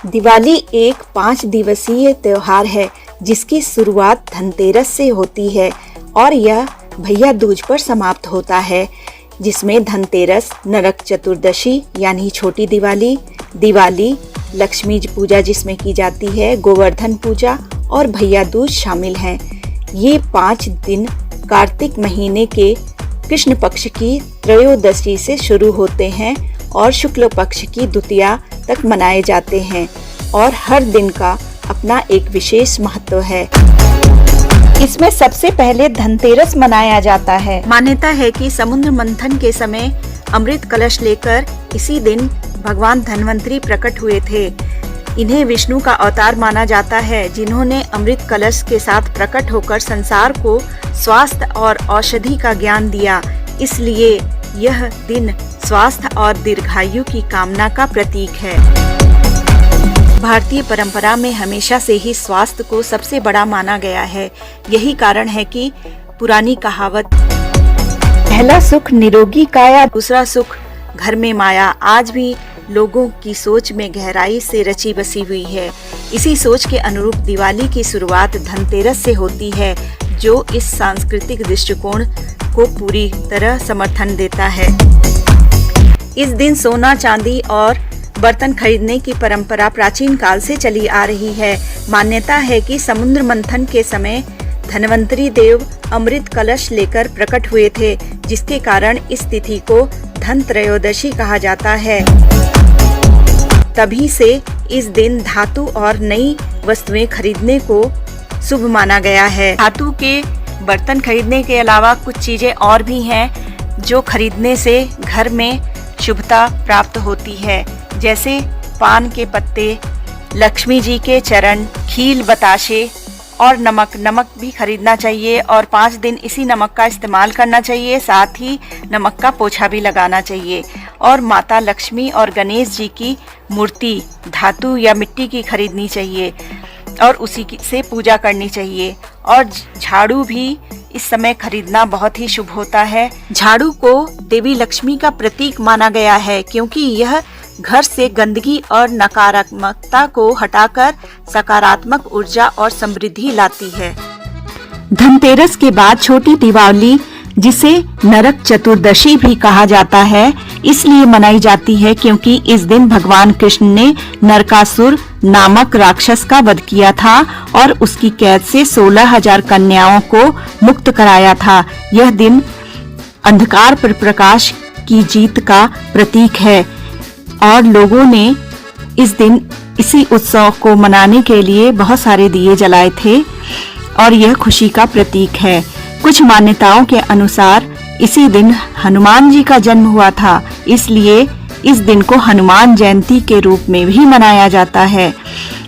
दिवाली एक 5 दिवसीय त्योहार है जिसकी शुरुआत धनतेरस से होती है और यह भैया दूज पर समाप्त होता है, जिसमें धनतेरस, नरक चतुर्दशी यानी छोटी दिवाली, दिवाली, लक्ष्मी पूजा जिसमें की जाती है, गोवर्धन पूजा और भैया दूज शामिल हैं। ये 5 दिन कार्तिक महीने के कृष्ण पक्ष की त्रयोदशी से शुरू होते हैं और शुक्ल पक्ष की द्वितीया तक मनाए जाते हैं और हर दिन का अपना एक विशेष महत्व है। इसमें सबसे पहले धनतेरस मनाया जाता है। मान्यता है कि समुद्र मंथन के समय अमृत कलश लेकर इसी दिन भगवान धन्वंतरी प्रकट हुए थे। इन्हें विष्णु का अवतार माना जाता है, जिन्होंने अमृत कलश के साथ प्रकट होकर संसार को स्वास्थ्य और औषधि का ज्ञान दिया। इसलिए यह दिन स्वास्थ्य और दीर्घायु की कामना का प्रतीक है। भारतीय परंपरा में हमेशा से ही स्वास्थ्य को सबसे बड़ा माना गया है। यही कारण है कि पुरानी कहावत पहला सुख निरोगी काया, दूसरा सुख घर में माया आज भी लोगों की सोच में गहराई से रची बसी हुई है। इसी सोच के अनुरूप दिवाली की शुरुआत धनतेरस से होती है, जो इस सांस्कृतिक दृष्टिकोण को पूरी तरह समर्थन देता है। इस दिन सोना, चांदी और बर्तन खरीदने की परंपरा प्राचीन काल से चली आ रही है। मान्यता है कि समुद्र मंथन के समय धन्वंतरी देव अमृत कलश लेकर प्रकट हुए थे, जिसके कारण इस तिथि को धन त्रयोदशी कहा जाता है। तभी से इस दिन धातु और नई वस्तुएं खरीदने को शुभ माना गया है। धातु के बर्तन खरीदने के अलावा कुछ चीजें और भी हैं जो खरीदने से घर में शुभता प्राप्त होती है, जैसे पान के पत्ते, लक्ष्मी जी के चरण, खील, बताशे और नमक भी खरीदना चाहिए और 5 दिन इसी नमक का इस्तेमाल करना चाहिए। साथ ही नमक का पोछा भी लगाना चाहिए और माता लक्ष्मी और गणेश जी की मूर्ति धातु या मिट्टी की खरीदनी चाहिए और उसी से पूजा करनी चाहिए। और झाड़ू भी इस समय खरीदना बहुत ही शुभ होता है। झाड़ू को देवी लक्ष्मी का प्रतीक माना गया है, क्योंकि यह घर से गंदगी और नकारात्मकता को हटाकर सकारात्मक ऊर्जा और समृद्धि लाती है। धनतेरस के बाद छोटी दिवाली, जिसे नरक चतुर्दशी भी कहा जाता है, इसलिए मनाई जाती है क्योंकि इस दिन भगवान कृष्ण ने नरकासुर नामक राक्षस का वध किया था और उसकी कैद से 16,000 कन्याओं को मुक्त कराया था। यह दिन अंधकार पर प्रकाश की जीत का प्रतीक है और लोगों ने इस दिन इसी उत्सव को मनाने के लिए बहुत सारे दिए जलाए थे और यह खुशी का प्रतीक है। कुछ मान्यताओं के अनुसार इसी दिन हनुमान जी का जन्म हुआ था, इसलिए इस दिन को हनुमान जयंती के रूप में भी मनाया जाता है।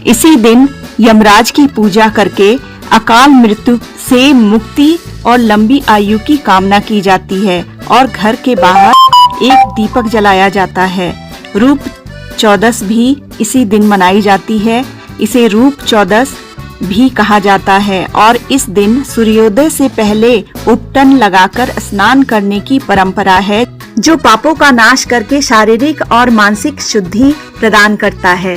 इसी दिन यमराज की पूजा करके अकाल मृत्यु से मुक्ति और लंबी आयु की कामना की जाती है और घर के बाहर एक दीपक जलाया जाता है। रूप चौदस भी इसी दिन मनाई जाती है। इसे रूप चौदस भी कहा जाता है और इस दिन सूर्योदय से पहले उपटन लगाकर स्नान करने की परंपरा है, जो पापों का नाश करके शारीरिक और मानसिक शुद्धि प्रदान करता है।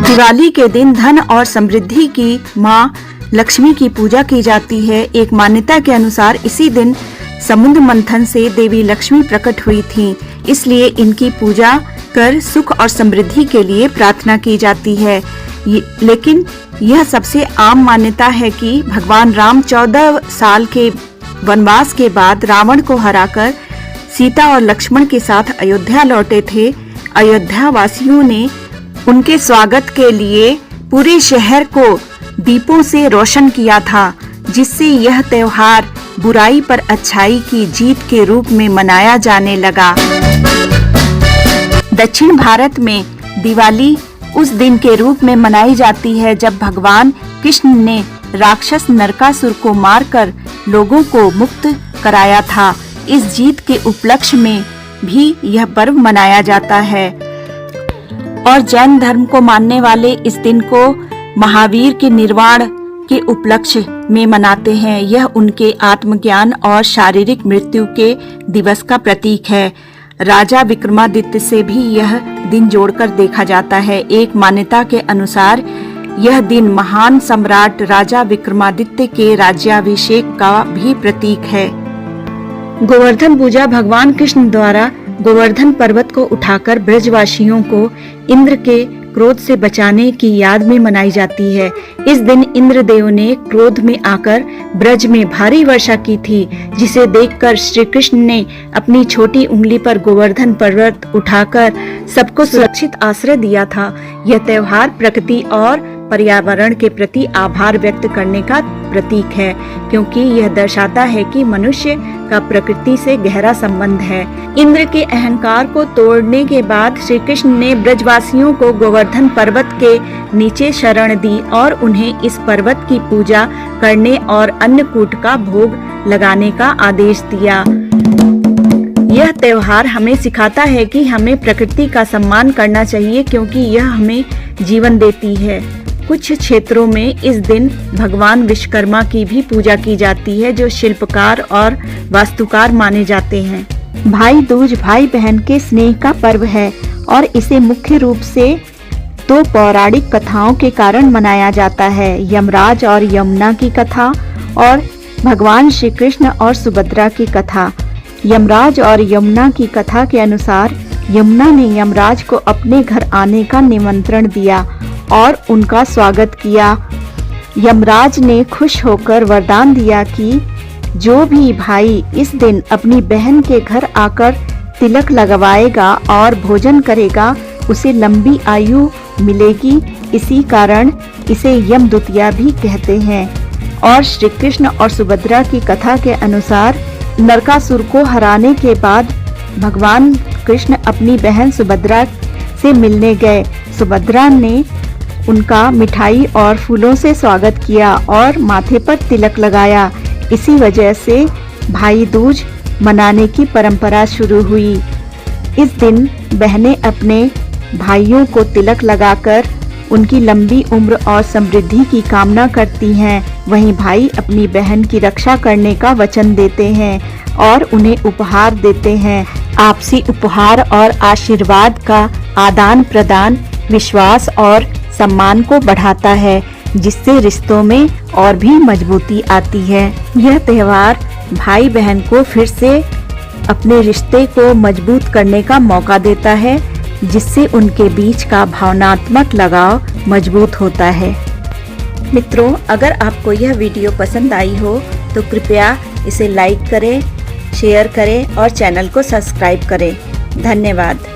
दिवाली के दिन धन और समृद्धि की माँ लक्ष्मी की पूजा की जाती है। एक मान्यता के अनुसार इसी दिन समुद्र मंथन से देवी लक्ष्मी प्रकट हुई थीं, इसलिए इनकी पूजा कर सुख और समृद्धि के लिए प्रार्थना की जाती है। लेकिन यह सबसे आम मान्यता है कि भगवान राम 14 साल के वनवास के बाद रावण को हराकर सीता और लक्ष्मण के साथ अयोध्या लौटे थे। अयोध्या वासियों ने उनके स्वागत के लिए पूरे शहर को दीपों से रोशन किया था, जिससे यह त्योहार बुराई पर अच्छाई की जीत के रूप में मनाया जाने लगा। दक्षिण भारत में दिवाली उस दिन के रूप में मनाई जाती है जब भगवान कृष्ण ने राक्षस नरकासुर को मारकर लोगों को मुक्त कराया था। इस जीत के उपलक्ष्य में भी यह पर्व मनाया जाता है और जैन धर्म को मानने वाले इस दिन को महावीर के निर्वाण के उपलक्ष्य में मनाते हैं। यह उनके आत्मज्ञान और शारीरिक मृत्यु के दिवस का प्रतीक है। राजा विक्रमादित्य से भी यह दिन जोड़कर देखा जाता है। एक मान्यता के अनुसार यह दिन महान सम्राट राजा विक्रमादित्य के राज्याभिषेक का भी प्रतीक है। गोवर्धन पूजा भगवान कृष्ण द्वारा गोवर्धन पर्वत को उठाकर ब्रजवासियों को इंद्र के क्रोध से बचाने की याद में मनाई जाती है। इस दिन इंद्रदेव ने क्रोध में आकर ब्रज में भारी वर्षा की थी, जिसे देखकर श्री कृष्ण ने अपनी छोटी उंगली पर गोवर्धन पर्वत उठाकर सबको सुरक्षित आश्रय दिया था। यह त्योहार प्रकृति और पर्यावरण के प्रति आभार व्यक्त करने का प्रतीक है, क्योंकि यह दर्शाता है कि मनुष्य का प्रकृति से गहरा संबंध है। इंद्र के अहंकार को तोड़ने के बाद श्री कृष्ण ने ब्रजवासियों को गोवर्धन पर्वत के नीचे शरण दी और उन्हें इस पर्वत की पूजा करने और अन्नकूट का भोग लगाने का आदेश दिया। यह त्योहार हमें सिखाता है कि हमें प्रकृति का सम्मान करना चाहिए, क्योंकि यह हमें जीवन देती है। कुछ क्षेत्रों में इस दिन भगवान विश्वकर्मा की भी पूजा की जाती है, जो शिल्पकार और वास्तुकार माने जाते हैं। भाई दूज भाई बहन के स्नेह का पर्व है और इसे मुख्य रूप से दो पौराणिक कथाओं के कारण मनाया जाता है, यमराज और यमुना की कथा और भगवान श्री कृष्ण और सुभद्रा की कथा। यमराज और यमुना की कथा के अनुसार यमुना ने यमराज को अपने घर आने का निमंत्रण दिया और उनका स्वागत किया। यमराज ने खुश होकर वरदान दिया कि जो भी भाई इस दिन अपनी बहन के घर आकर तिलक लगवाएगा और भोजन करेगा, उसे लंबी आयु मिलेगी। इसी कारण इसे यम द्वितीया भी कहते हैं। और श्री कृष्ण और सुभद्रा की कथा के अनुसार नरकासुर को हराने के बाद भगवान कृष्ण अपनी बहन सुभद्रा से मिलने गए। सुभद्रा ने उनका मिठाई और फूलों से स्वागत किया और माथे पर तिलक लगाया। इसी वजह से भाई दूज मनाने की परंपरा शुरू हुई। इस दिन बहनें अपने भाइयों को तिलक लगाकर उनकी लंबी उम्र और समृद्धि की कामना करती हैं। वहीं भाई अपनी बहन की रक्षा करने का वचन देते हैं और उन्हें उपहार देते हैं। आपसी उपहार और आशीर्वाद का आदान प्रदान विश्वास और सम्मान को बढ़ाता है, जिससे रिश्तों में और भी मजबूती आती है। यह त्योहार भाई बहन को फिर से अपने रिश्ते को मजबूत करने का मौका देता है, जिससे उनके बीच का भावनात्मक लगाव मजबूत होता है। मित्रों, अगर आपको यह वीडियो पसंद आई हो तो कृपया इसे लाइक करें, शेयर करें और चैनल को सब्सक्राइब करें। धन्यवाद।